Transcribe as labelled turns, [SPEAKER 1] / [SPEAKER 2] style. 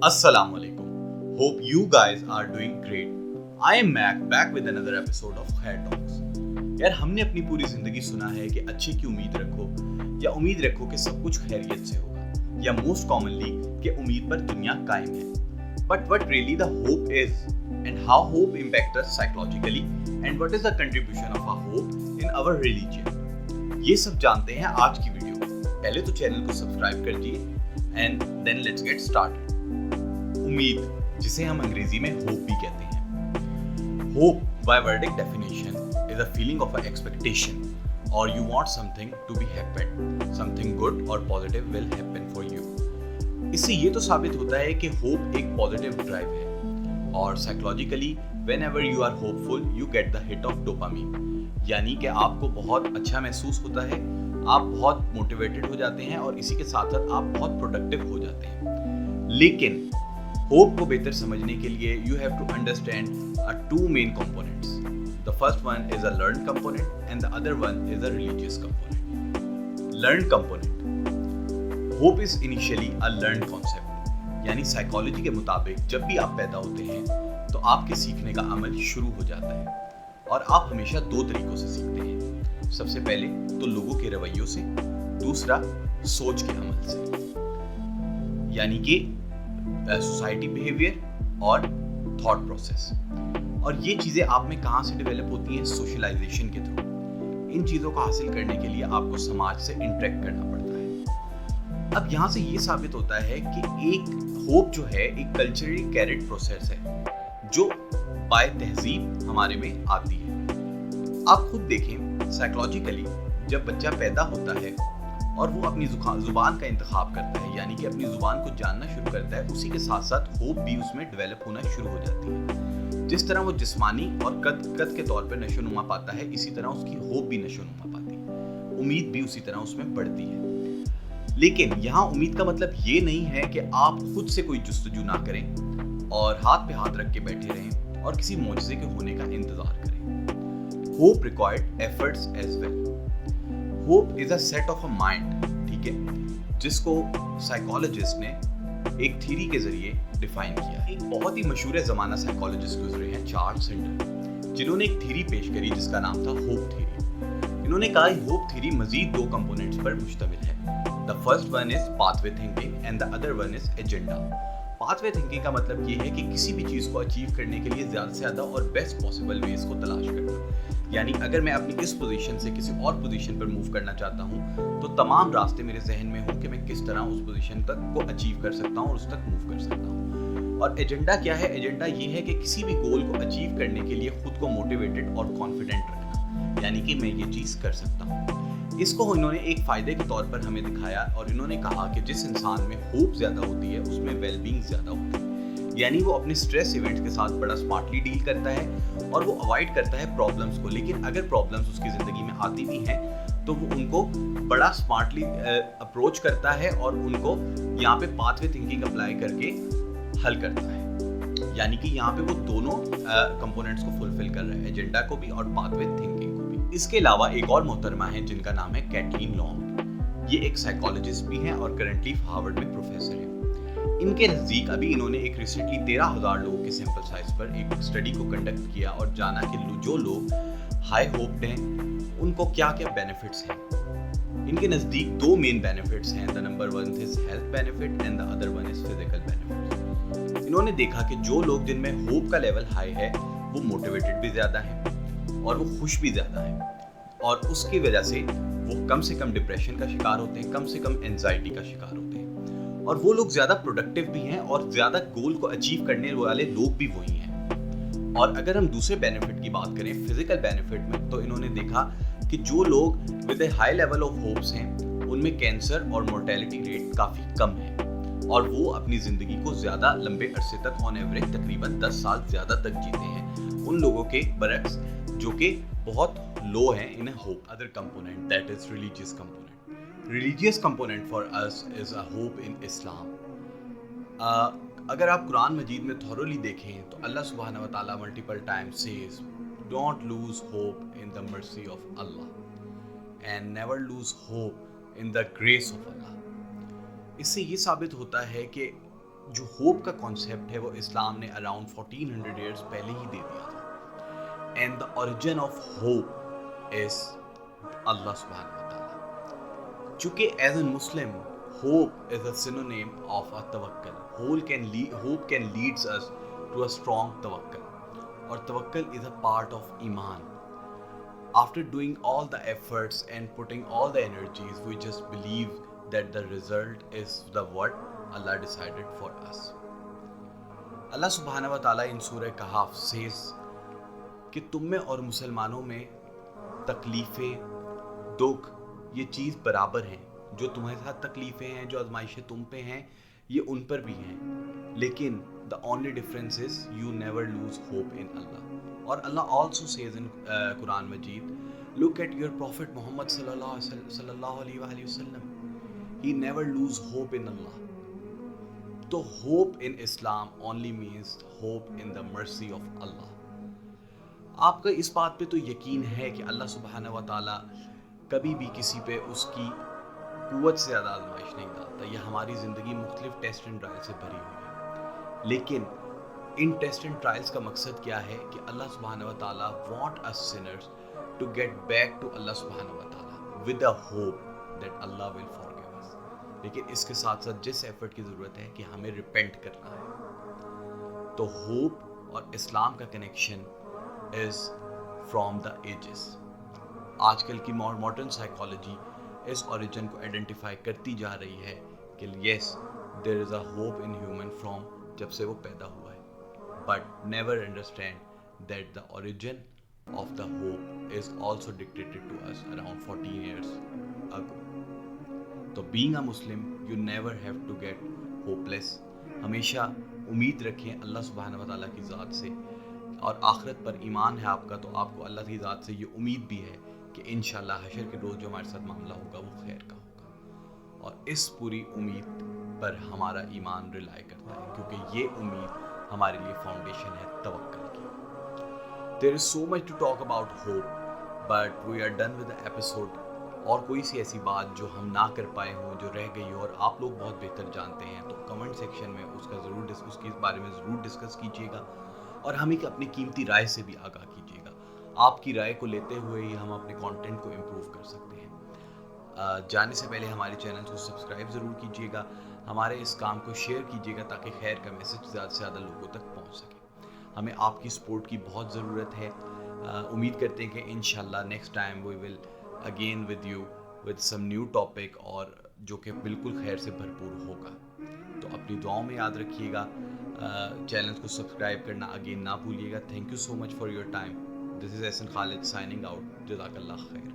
[SPEAKER 1] Assalamu alaikum. Hope you guys are doing great. I am Mac back with another episode of Hair Talks. यार हमने अपनी पूरी जिंदगी सुना है कि अच्छे की उम्मीद रखो या उम्मीद रखो कि सब कुछ खैरियत से होगा या मोस्ट कॉमनली कि उम्मीद पर दुनिया कायम है. But what really the hope is and how hope impacts us psychologically and what is the contribution of our hope in our religion. ये सब जानते हैं आज की वीडियो में. पहले तो चैनल को सब्सक्राइब कर दीजिए and then let's get started. उम्मीद, जिसे हम अंग्रेजी में होप भी कहते हैं. Hope by wordic definition is a feeling of an expectation or you want something to be happen, something good or positive will happen for you. इससे ये तो साबित होता है कि होप एक पॉजिटिव ड्राइव है और psychologically whenever you are hopeful you get the hit of dopamine, यानी कि आपको बहुत अच्छा महसूस होता है, आप बहुत मोटिवेटेड हो जाते हैं और इसी के साथ साथ आप बहुत प्रोडक्टिव हो जाते हैं. लेकिन होप को बेहतर समझने के लिए you have to understand two main components. The first one is a learn component and the other one is a religious component. Learn component. Hope is initially a learn concept, यानी psychology के मुताबिक जब भी आप पैदा होते हैं तो आपके सीखने का अमल शुरू हो जाता है और आप हमेशा दो तरीकों से सीखते हैं. सबसे पहले तो लोगों के रवैयों से, दूसरा सोच के अमल से, यानी कि सोसाइटी बिहेवियर और थॉट प्रोसेस. और ये चीज़ें आप में कहाँ से डेवलप होती हैं? सोशलाइजेशन के थ्रू. इन चीज़ों को हासिल करने के लिए आपको समाज से इंटरेक्ट करना पड़ता है. अब यहाँ से ये साबित होता है कि एक होप जो है एक कल्चरली कैरिड प्रोसेस है जो बाय तहजीब हमारे में आती है. आप खुद देखें, साइकोलॉजिकली जब बच्चा पैदा होता है और वो अपनी जुबान का इंतखाब करता है, यानी कि अपनी जुबान को जानना शुरू करता है, उसी के साथ साथ होप भी उसमें डेवलप होना शुरू हो जाती है. जिस तरह वो जिस्मानी और कद के तौर पर नशोनुमा पाता है, इसी तरह उसकी होप भी नशोनुमा पाती है, उम्मीद भी उसी तरह उसमें बढ़ती है. लेकिन यहाँ उम्मीद का मतलब ये नहीं है कि आप खुद से कोई जुस्तजू ना करें और हाथ पे हाथ रख के बैठे रहें और किसी मौजज़े के होने का इंतजार करें. Hope required efforts as well. Hope is a set of a mind, ठीक है, जिसको साइकोलॉजिस्ट ने एक थ्योरी के जरिए डिफाइन किया. एक बहुत ही मशहूर ज़माना साइकोलॉजिस्ट गुजरे हैं, चार्ल्स सिंडर, जिन्होंने एक थ्योरी पेश करी जिसका नाम था होप थ्योरी. इन्होंने कहा होप थ्योरी मजीद दो कंपोनेंट्स पर मुश्तमिल है. The first one is pathway thinking and the other one is agenda. Pathway thinking का मतलब ये है कि किसी भी चीज़ को अचीव करने के लिए ज़्यादा से ज़्यादा और बेस्ट पॉसिबल वेज को तलाश करना. यानी अगर मैं अपनी इस पोजीशन से किसी और पोजीशन पर मूव करना चाहता हूँ तो तमाम रास्ते मेरे जहन में हों कि मैं किस तरह उस पोजीशन तक को अचीव कर सकता हूँ और उस तक मूव कर सकता हूँ. और एजेंडा क्या है? एजेंडा ये है कि किसी भी गोल को अचीव करने के लिए खुद को मोटिवेटेड और कॉन्फिडेंट रखना, यानी कि मैं ये चीज़ कर सकता हूँ. इसको इन्होंने एक फ़ायदे के तौर पर हमें दिखाया और इन्होंने कहा कि जिस इंसान में होप ज़्यादा होती है उसमें वेलबींग ज़्यादा होती है, यानी वो अपने स्ट्रेस इवेंट्स के साथ बड़ा स्मार्टली डील करता है और वो अवॉइड करता है प्रॉब्लम्स को. लेकिन अगर प्रॉब्लम्स उसकी ज़िंदगी में आती भी हैं तो वो उनको बड़ा स्मार्टली अप्रोच करता है और उनको यहाँ पे पाथवे थिंकिंग अप्लाई करके हल करता है. यानी कि यहाँ पे वो दोनों कंपोनेंट्स को फुलफिल कर रहे हैं, एजेंडा को भी और पाथवे थिंकिंग को भी. इसके अलावा एक और मोहतरमा है जिनका नाम है कैटलीन लॉन्ग. ये एक साइकोलॉजिस्ट भी हैं और करंटली हार्वर्ड में प्रोफेसर हैं. इनके नज़दीक अभी इन्होंने एक रिसेंटली 13,000 लोगों के सैंपल साइज पर एक स्टडी को कंडक्ट किया और जाना कि जो लोग हाई होप्ड हैं उनको क्या क्या बेनिफिट्स हैं. इनके नज़दीक दो मेन बेनिफिट्स हैं. The number one is health benefit and the other one is physical benefit. इन्होंने देखा कि जो लोग जिनमें होप का लेवल हाई है वो मोटिवेटेड भी ज़्यादा हैं और वो खुश भी ज़्यादा हैं और उसकी वजह से वो कम से कम डिप्रेशन का शिकार होते हैं, कम से कम एंजाइटी का शिकार होते हैं और वो लोग ज़्यादा प्रोडक्टिव भी हैं और ज़्यादा गोल को अचीव करने वाले लोग भी वही हैं. और अगर हम दूसरे बेनिफिट की बात करें फिजिकल बेनिफिट में, तो इन्होंने देखा कि जो लोग with A high level of hopes हैं उनमें कैंसर और मोर्टेलिटी रेट काफ़ी कम है और वो अपनी ज़िंदगी को ज़्यादा लंबे अरसे तक ऑन एवरेज तकरीबन 10 साल ज़्यादा तक जीते हैं उन लोगों के बरक्स जो कि बहुत लो हैं in hope. Other component that is religious component. Religious component for us is a hope in Islam. अगर आप कुरान मजीद में thoroughly देखें तो अल्लाह सुब्हानहू व तआला multiple times says, don't lose hope in the mercy of Allah and never lose hope in the grace of Allah. इससे ये साबित होता है कि جو ہوپ کا کانسیپٹ ہے وہ اسلام نے اراؤنڈ 1400 ایئرس پہلے ہی دے دیا تھا. And the origin of hope is Allah سبحانہ و تعالیٰ. چونکہ as a Muslim hope is a synonym of a توکل. Hope can leads us to a strong tawakkul, اور توکل is a part of ایمان. After doing all the efforts and putting all the energies, we just believe that the result is the what Allah decided for us. Allah subhanahu wa ta'ala in Surah Kahf says کہ تم میں اور مسلمانوں میں تکلیفیں، دکھ، یہ چیز برابر ہیں. جو تمہارے ساتھ تکلیفیں ہیں، جو آزمائشیں تم پہ ہیں، یہ ان پر بھی ہیں. لیکن the only difference is you never lose hope in Allah. اور اللہ also says in Quran Majeed, look at your prophet Muhammad صلی اللہ علیہ وآلہ وسلم, he never lose hope in Allah. تو hope in Islam only means hope in the mercy of Allah. آپ کا اس بات پہ تو یقین ہے کہ اللہ سبحانہ و تعالیٰ کبھی بھی کسی پہ اس کی قوت سے زیادہ آزمائش نہیں ڈالتا. یہ ہماری زندگی مختلف ٹیسٹ اینڈ ٹرائل سے بھری ہوئی ہے, لیکن ان ٹیسٹ اینڈ ٹرائلز کا مقصد کیا ہے کہ اللہ سبحانہ و تعالیٰ want us sinners to get back to اللہ سبحانہ و تعالیٰ with a hope that Allah will forgive us. لیکن اس کے ساتھ ساتھ جس ایفرٹ کی ضرورت ہے کہ ہمیں ریپینٹ کرنا ہے. تو ہوپ اور اسلام کا connection is from the ages. آج کل کی ماڈرن سائیکالوجی اس اوریجن کو آئیڈینٹیفائی کرتی جا رہی ہے کہ yes, there is a hope in human from جب سے وہ پیدا ہوا ہے, but never understand that the origin of the hope is also dictated to us around 14 years ago. تو being a Muslim, you never have to get hopeless. ہمیشہ امید رکھیں اللہ سبحانہ و تعالیٰ کی ذات سے, اور آخرت پر ایمان ہے آپ کا, تو آپ کو اللہ کی ذات سے یہ امید بھی ہے کہ انشاءاللہ حشر کے روز جو ہمارے ساتھ معاملہ ہوگا وہ خیر کا ہوگا. اور اس پوری امید پر ہمارا ایمان ریلائی کرتا ہے, کیونکہ یہ امید ہمارے لیے فاؤنڈیشن ہے توکل کی. There is so much to talk about hope, but we are done with the episode. اور کوئی سی ایسی بات جو ہم نہ کر پائے ہوں, جو رہ گئی ہو اور آپ لوگ بہت بہتر جانتے ہیں, تو کمنٹ سیکشن میں اس کے بارے میں ضرور ڈسکس کیجیے گا, اور ہمیں اپنی قیمتی رائے سے بھی آگاہ کیجیے گا. آپ کی رائے کو لیتے ہوئے ہی ہم اپنے کانٹینٹ کو امپروو کر سکتے ہیں. جانے سے پہلے ہمارے چینل کو سبسکرائب ضرور کیجیے گا, ہمارے اس کام کو شیئر کیجیے گا تاکہ خیر کا میسج زیادہ سے زیادہ لوگوں تک پہنچ سکے. ہمیں آپ کی سپورٹ کی بہت ضرورت ہے. امید کرتے ہیں کہ انشاءاللہ next time we will again with you with some new topic, اور جو کہ بالکل خیر سے بھرپور ہوگا. تو اپنی دعاؤں میں یاد رکھیے گا. چینل کو سبسکرائب کرنا اگین نہ بھولیے گا. Thank you so much for your time. This is Ahsan Khalid signing out. جزاک اللہ خیر.